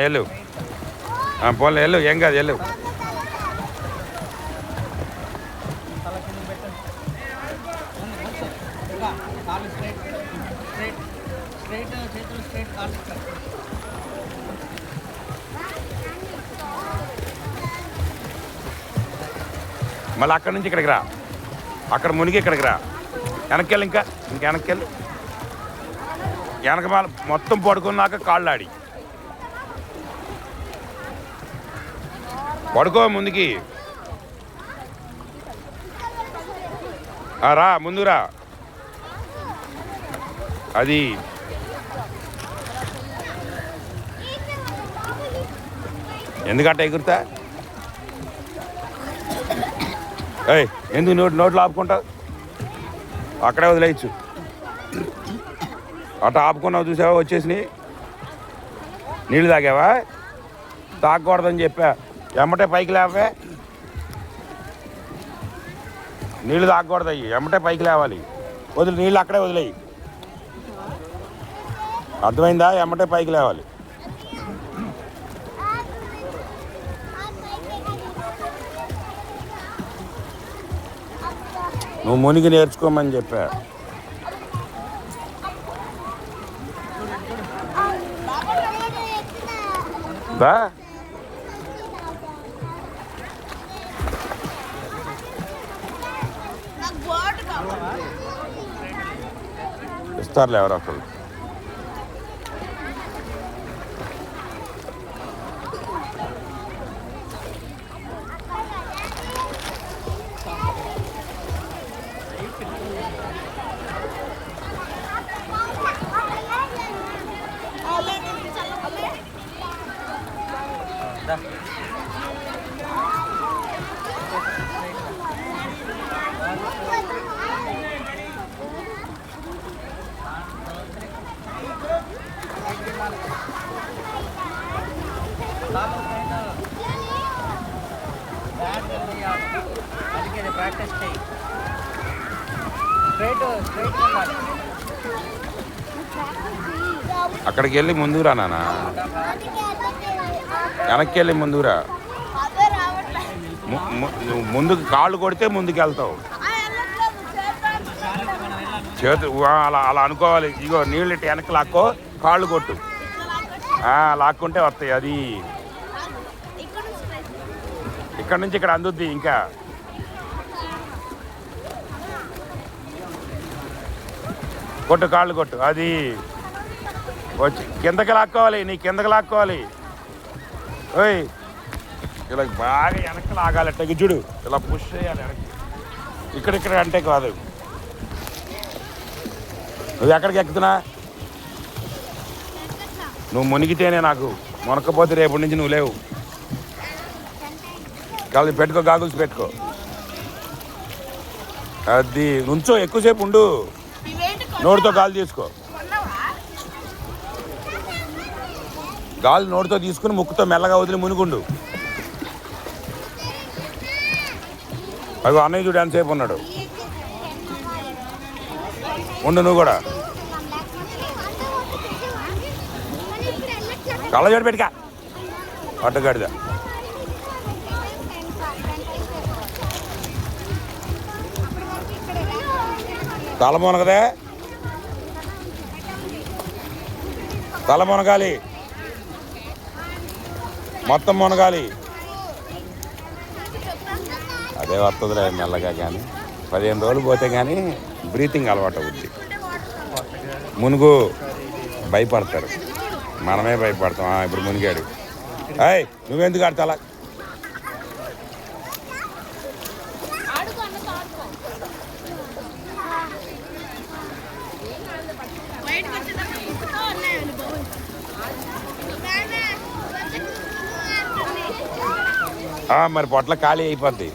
వెళ్ళు పోలే వెళ్ళు ఏం కాదు వెళ్ళు. మళ్ళీ అక్కడి నుంచి ఇక్కడికి రా, అక్కడ మునిగి ఇక్కడికి రా, వెనక్కి వెళ్ళి ఇంకా వెనక్కి వెళ్ళి వెనక మొత్తం పడుకున్నాక కాళ్ళు ఆడి పడుకో ముందుకి రా, ముందు రా. అది ఎందుకంటే ఎగురుతా ఎందుకు నోట్లో ఆపుకుంటావు, అక్కడే వదిలేయచ్చు. అట్లా ఆపుకున్నావు చూసావా, వచ్చేసినాయి. నీళ్ళు తాగావా, తాగకూడదని చెప్పా, ఎమ్మటే పైకి లేవే. నీళ్ళు తాగకూడదు, అయ్యి ఎమ్మటే పైకి లేవాలి. వదిలి నీళ్ళు అక్కడే వదిలేయి, అర్థమైందా? ఎమ్మటే పైకి లేవాలి. నువ్వు మునిగి నేర్చుకోమని చెప్పా. బా ఇస్తారులే ఎవరో ఒకళ్ళు. అక్కడికి వెళ్ళి ముందురా నాన్న, వెనక్కి వెళ్ళి ముందురా. నువ్వు ముందుకు కాళ్ళు కొడితే ముందుకు వెళ్తావు. చేతు అలా అలా అనుకోవాలి. ఇగో నీళ్ళు ఇటు వెనక్కి లాక్కో, కాళ్ళు కొట్టు, లాక్కుంటే వస్తాయి. అది ఇక్కడ నుంచి ఇక్కడ అందుద్ది. ఇంకా కొట్టు, కాళ్ళు కొట్టు. అది వచ్చి కిందకి లాక్కోవాలి, నీ కిందకి లాక్కోవాలి. ఓయ్ ఇలా బాగా వెనక్కి లాగాలి. చూడు, ఇలా పుష్ చేయాలి వెనక్కి. ఇక్కడిక్కడ అంటే కాదు. నువ్వు ఎక్కడికి ఎక్కుతున్నా? నువ్వు మునిగితేనే నాకు, మునకపోతే రేపటి నుంచి నువ్వు లేవు. కాదు పెట్టుకో, గాగుల్స్ పెట్టుకో. అది నుంచో, ఎక్కువసేపు ఉండు, నోటితో గాలి తీసుకో. గాలి నోటితో తీసుకుని ముక్కుతో మెల్లగా వదిలి మునుగుండు. అవి అన్నయ్య చూడు ఎంతసేపు ఉన్నాడు. ఉండు నువ్వు కూడా. కళ్ళజోడు పెట్టుకా, అట్టగాడిదా. తల మునగదే, తల మునగాలి, మొత్తం మునగాలి. అదే వస్తుందిలే మెల్లగా. కానీ 15 రోజులు పోతే కానీ బ్రీతింగ్ అలవాటు అవుద్ది. మునుగు భయపడతారు, మనమే భయపడతాం. ఇప్పుడు మునిగాడు. నువ్వెందుకు ఆడతా అలా? మరి పొట్ల ఖాళీ అయిపోద్ది,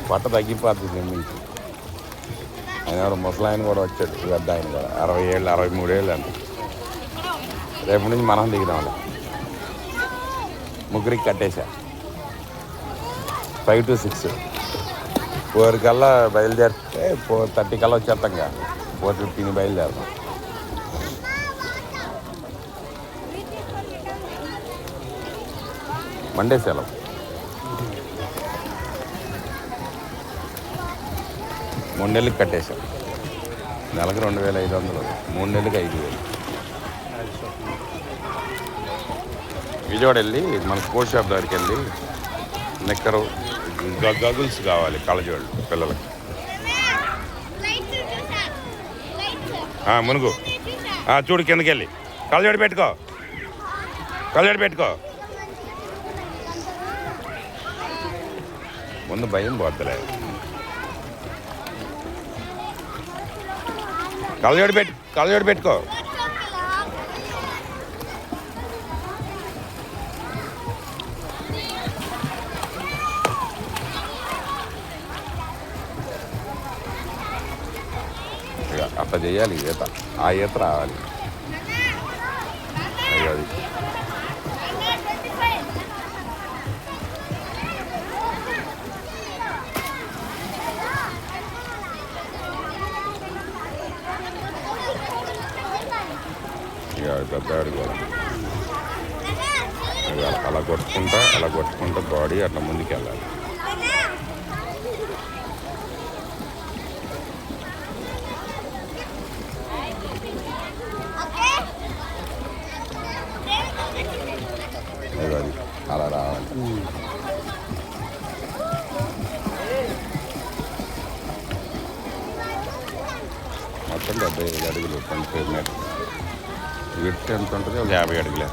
పొట్ట తగ్గిపోద్ది నుంచి. ఆయన ఎవరు ముసలాయన కూడా వచ్చాడు, పెద్ద ఆయన కూడా 60 ఏళ్ళు 63 ఏళ్ళు అంట. రేపు నుంచి మనం దిగుదాం. ముగ్గురికి కట్టేశా. 5 to 6 4 కల్లా బయలుదేరితే 4:30 కల్లా వచ్చేస్తాం. 4:15 బయలుదేరుతాం. మండే సెలవు. మూడు నెలలకి కట్టేశాం. నెలకు 2500, 3 నెలలకి 5000. విజయవాడ వెళ్ళి మన స్పోర్ట్స్ షాప్ దగ్గరికి వెళ్ళి నిక్కరు గగుల్స్ కావాలి కళ్ళజోళ్ళు పిల్లలకి. మునుగు చూడు కిందకి వెళ్ళి కళ్ళజోడు పెట్టుకో, కళ్ళజోడు పెట్టుకో. ముందు భయం పోతలే. కళ్ళజోడు పెట్టుకో. అట్లా చేయాలి ఈత. ఆ ఈత రావాలి. అది పెద్ద అడుగు అలా కొట్టుకుంటా బాడీ అట్లా ముందుకు వెళ్ళాలి. అది అలా రావాలి. మొత్తం 75 అడుగులు 25 మీటర్లు. విడ్త్ ఎంత ఉంటుంది? ఒక 50 అడుగులే.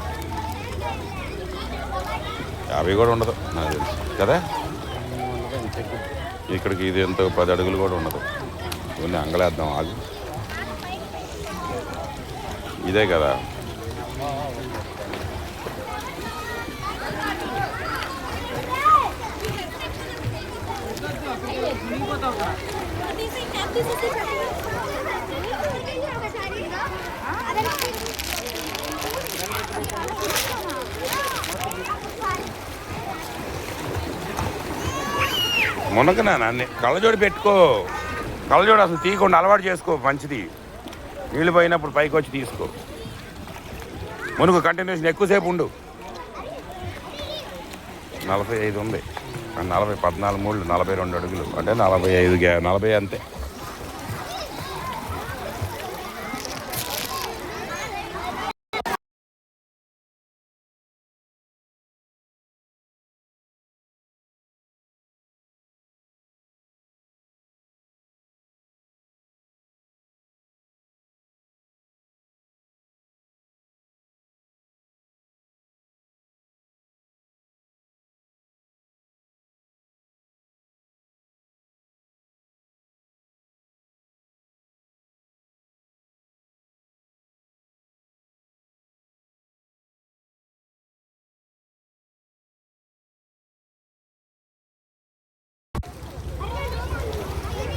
50 కూడా ఉండదు నాకు తెలుసు కదా. ఇక్కడికి ఇది ఎంత 10 అడుగులు కూడా ఉండదు. ఇవన్నీ అంగలేద్దాం ఆగు. ఇదే కదా. మునకనా నాన్ని కళ్ళజోడు పెట్టుకో. కళ్ళజోడు అసలు తీయకుండా అలవాటు చేసుకో, మంచిది. నీళ్ళు పోయినప్పుడు పైకి వచ్చి తీసుకో. మునుగు కంటిన్యూషన్ ఎక్కువసేపు ఉండు. 45 ఉంది. 40, 14 మూళ్ళు 42 అడుగులు అంటే 45, 40 అంతే.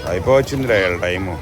అయిపోవచ్చింది రా టైము.